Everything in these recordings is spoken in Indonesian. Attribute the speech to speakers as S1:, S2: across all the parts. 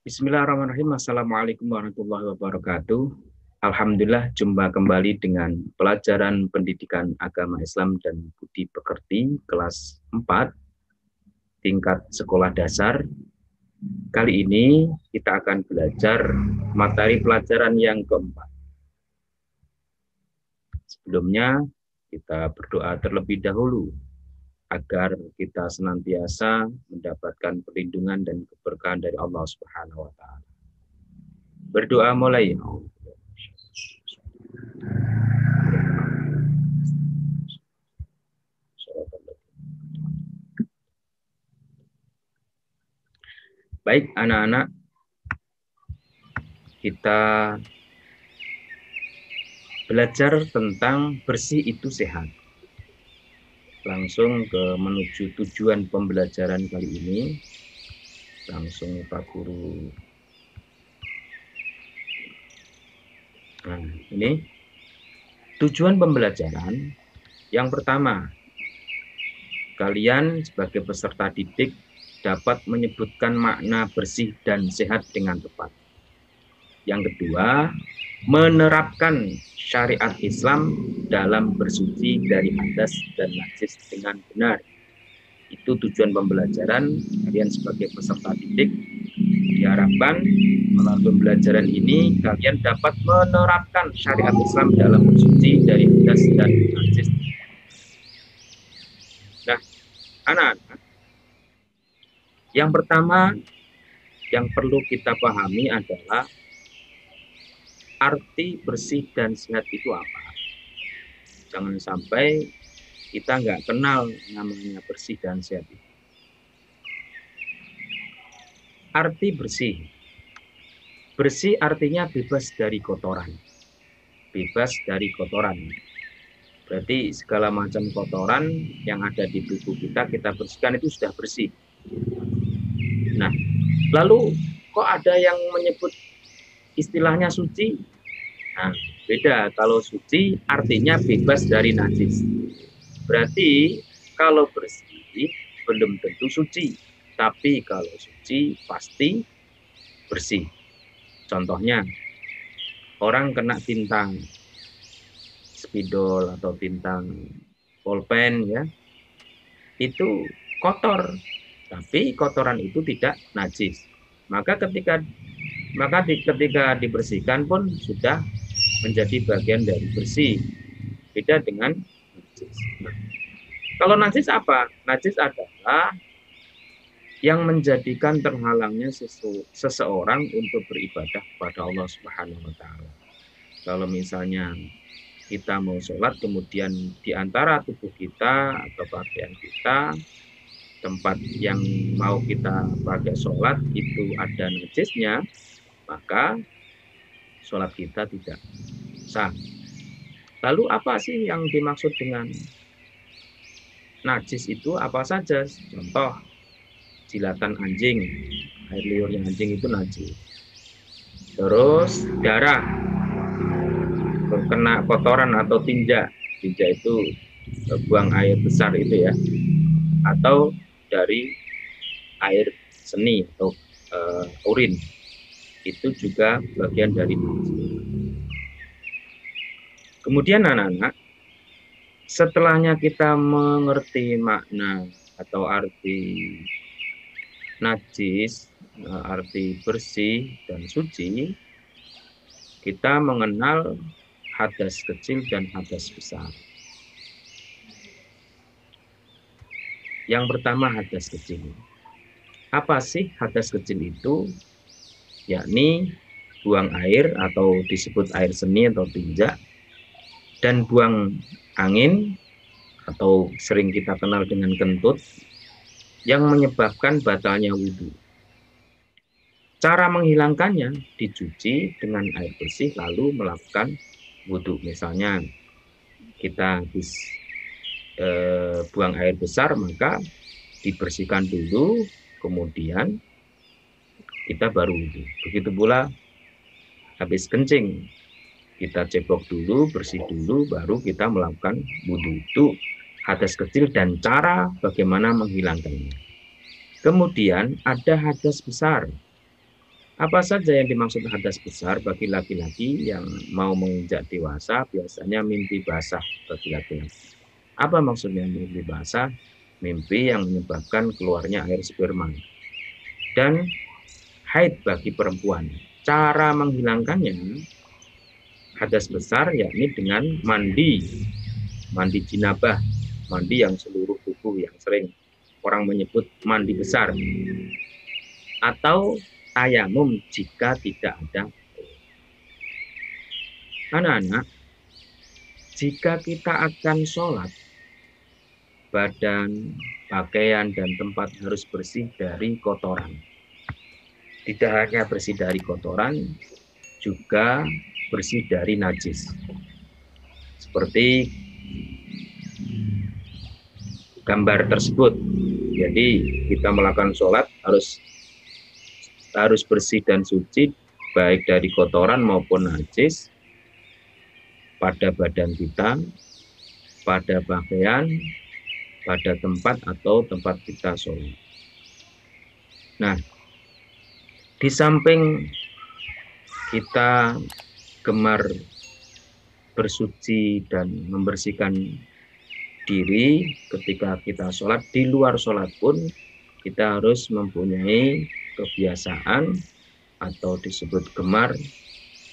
S1: Bismillahirrahmanirrahim. Assalamualaikum warahmatullahi wabarakatuh. Alhamdulillah, jumpa kembali dengan pelajaran pendidikan agama Islam dan budi pekerti kelas 4 tingkat sekolah dasar. Kali ini kita akan belajar materi pelajaran yang keempat. Sebelumnya kita berdoa terlebih dahulu agar kita senantiasa mendapatkan perlindungan dan keberkahan dari Allah Subhanahu wa taala. Berdoa mulai. Baik anak-anak, kita belajar tentang bersih itu sehat. Langsung menuju tujuan pembelajaran kali ini. Langsung Pak Guru. Nah, ini tujuan pembelajaran. Yang pertama, kalian sebagai peserta didik dapat menyebutkan makna bersih dan sehat dengan tepat. Yang kedua, menerapkan syariat Islam dalam bersuci dari hadas dan najis dengan benar. Itu tujuan pembelajaran. Kalian sebagai peserta didik diharapkan melalui pembelajaran ini kalian dapat menerapkan syariat Islam dalam bersuci dari hadas dan najis. Nah, anak-anak, yang pertama yang perlu kita pahami adalah arti bersih dan sehat itu apa. Jangan sampai kita nggak kenal namanya bersih dan sehat itu. Arti bersih. Bersih artinya bebas dari kotoran. Bebas dari kotoran. Berarti segala macam kotoran yang ada di tubuh kita bersihkan itu sudah bersih. Nah, lalu kok ada yang menyebut istilahnya suci? Nah, beda. Kalau suci artinya bebas dari najis. Berarti kalau bersih belum tentu suci. Tapi kalau suci pasti bersih. Contohnya, orang kena tintang spidol atau tintang pulpen ya, itu kotor. Tapi kotoran itu tidak najis. Maka ketika dibersihkan pun sudah menjadi bagian dari bersih. Beda dengan najis. Nah, kalau najis apa? Najis adalah yang menjadikan terhalangnya seseorang untuk beribadah kepada Allah Subhanahu wa taala. Kalau misalnya kita mau sholat, kemudian di antara tubuh kita atau pakaian kita, tempat yang mau kita pakai sholat itu ada najisnya, maka sholat kita tidak sah. Lalu apa sih yang dimaksud dengan najis itu apa saja? Contoh, jilatan anjing, air liurnya anjing itu najis. Terus darah, kena kotoran atau tinja itu buang air besar itu ya, atau dari air seni atau urin, itu juga bagian dari najis. Kemudian anak-anak, setelahnya kita mengerti makna atau arti najis, arti bersih dan suci, kita mengenal hadas kecil dan hadas besar. Yang pertama, hadas kecil. Apa sih hadas kecil itu? Yakni buang air atau disebut air seni atau tinja, dan buang angin atau sering kita kenal dengan kentut yang menyebabkan batalnya wudhu. Cara menghilangkannya dicuci dengan air bersih lalu melakukan wudhu. Misalnya kita habis buang air besar, maka dibersihkan dulu, kemudian kita baru wudhu. Begitu pula habis kencing, kita cebok dulu, bersih dulu, baru kita melakukan wudhu. Itu hadas kecil dan cara bagaimana menghilangkannya. Kemudian ada hadas besar. Apa saja yang dimaksud hadas besar bagi laki-laki yang mau menginjak dewasa? Biasanya mimpi basah bagi laki-laki. Apa maksudnya mimpi basah? Mimpi yang menyebabkan keluarnya air sperma. Dan haid bagi perempuan. Cara menghilangkannya hadas besar yakni dengan mandi jinabah, mandi yang seluruh tubuh yang sering orang menyebut mandi besar, atau tayamum jika tidak ada. Anak-anak, jika kita akan sholat, badan, pakaian, dan tempat harus bersih dari kotoran. Tidak hanya bersih dari kotoran, juga bersih dari najis. Seperti gambar tersebut. Jadi kita melakukan sholat harus bersih dan suci, baik dari kotoran maupun najis, pada badan kita, pada pakaian, pada tempat atau tempat kita sholat. Nah, di samping kita gemar bersuci dan membersihkan diri ketika kita sholat, di luar sholat pun kita harus mempunyai kebiasaan atau disebut gemar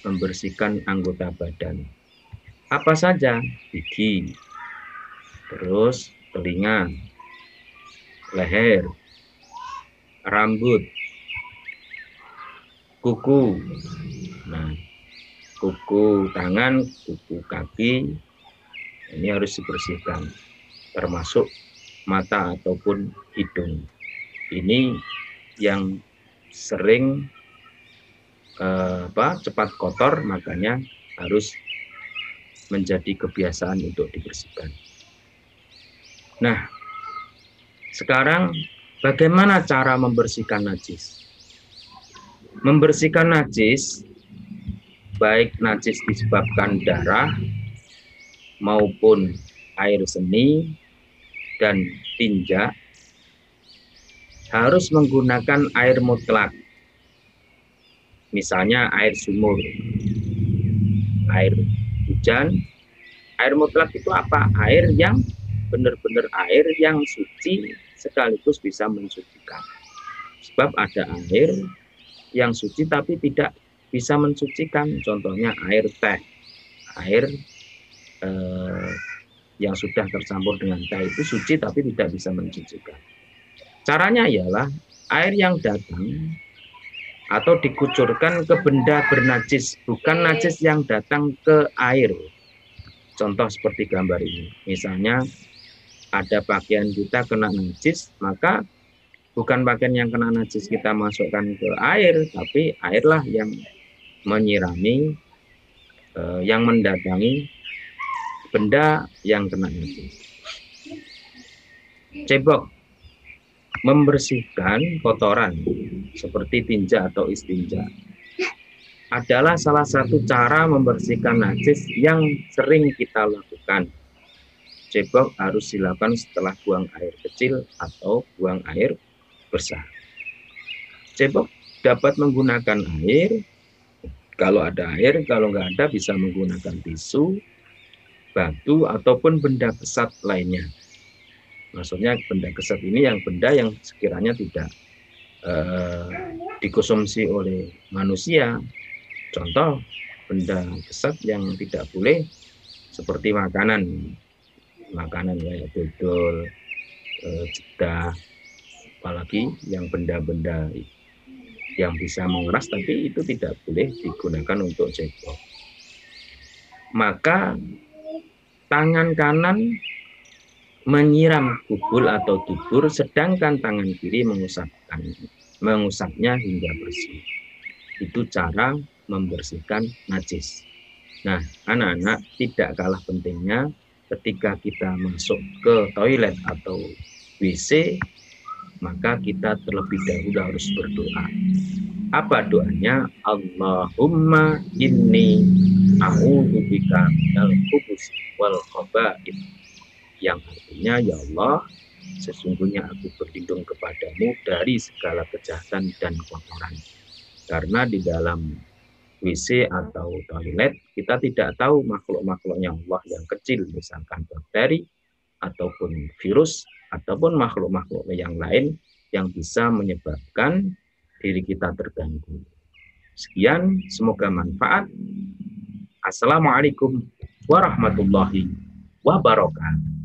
S1: membersihkan anggota badan. Apa saja? Gigi, terus telinga, leher, rambut, kuku. Nah, kuku tangan, kuku kaki, ini harus dibersihkan, termasuk mata ataupun hidung. Ini yang sering cepat kotor, makanya harus menjadi kebiasaan untuk dibersihkan. Nah, sekarang bagaimana cara membersihkan najis? Membersihkan najis, baik najis disebabkan darah maupun air seni dan tinja, harus menggunakan air mutlak. Misalnya air sumur, air hujan. Air mutlak itu apa? Air yang benar-benar air yang suci sekaligus bisa mensucikan. Sebab ada air yang suci tapi tidak bisa mensucikan. Contohnya air teh, air yang sudah tercampur dengan teh itu suci tapi tidak bisa mensucikan. Caranya ialah air yang datang atau dikucurkan ke benda bernajis, bukan najis yang datang ke air. Contoh seperti gambar ini. Misalnya ada pakaian kita kena najis, maka bukan pakaian yang kena najis kita masukkan ke air, tapi airlah yang menyirami, yang mendatangi benda yang kena najis. Cebok, membersihkan kotoran seperti tinja atau istinja adalah salah satu cara membersihkan najis yang sering kita lakukan. Cebok harus dilakukan setelah buang air kecil atau buang air besar. Cebok dapat menggunakan air, kalau ada air, kalau nggak ada bisa menggunakan tisu, batu, ataupun benda kesat lainnya. Maksudnya benda kesat ini benda yang sekiranya tidak dikonsumsi oleh manusia. Contoh benda kesat yang tidak boleh seperti makanan kayak dodol, jedah, apalagi yang benda-benda yang bisa mengeras, tapi itu tidak boleh digunakan untuk cebok. Maka tangan kanan menyiram kubul atau dubur, sedangkan tangan kiri mengusapnya hingga bersih. Itu cara membersihkan najis. Nah, anak-anak, tidak kalah pentingnya ketika kita masuk ke toilet atau WC, maka kita terlebih dahulu harus berdoa. Apa doanya? Allahumma inni a'udzubika minal khubuthi wal khaba'ith. Yang artinya, ya Allah, sesungguhnya aku berlindung kepadamu dari segala kejahatan dan kotoran. Karena di dalam WC atau toilet kita tidak tahu makhluk-makhluknya Allah yang kecil, misalkan bakteri ataupun virus ataupun makhluk-makhluk yang lain yang bisa menyebabkan diri kita terganggu. Sekian, semoga manfaat. Assalamualaikum warahmatullahi wabarakatuh.